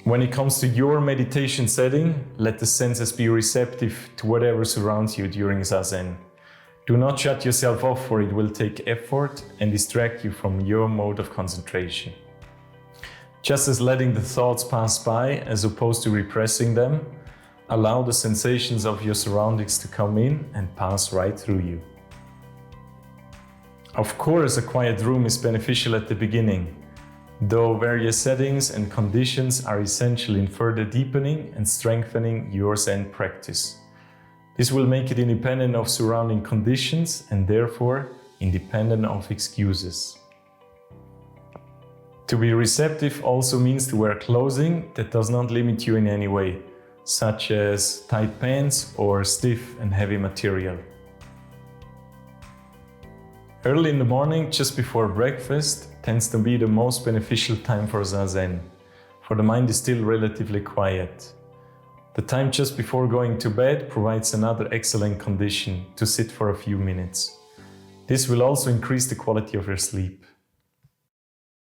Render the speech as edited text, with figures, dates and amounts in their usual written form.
When it comes to your meditation setting, let the senses be receptive to whatever surrounds you during Zazen. Do not shut yourself off, for it will take effort and distract you from your mode of concentration. Just as letting the thoughts pass by as opposed to repressing them, allow the sensations of your surroundings to come in and pass right through you. Of course, a quiet room is beneficial at the beginning, though various settings and conditions are essential in further deepening and strengthening your Zen practice. This will make it independent of surrounding conditions and therefore independent of excuses. To be receptive also means to wear clothing that does not limit you in any way, such as tight pants or stiff and heavy material. Early in the morning, just before breakfast, tends to be the most beneficial time for Zazen, for the mind is still relatively quiet. The time just before going to bed provides another excellent condition to sit for a few minutes. This will also increase the quality of your sleep.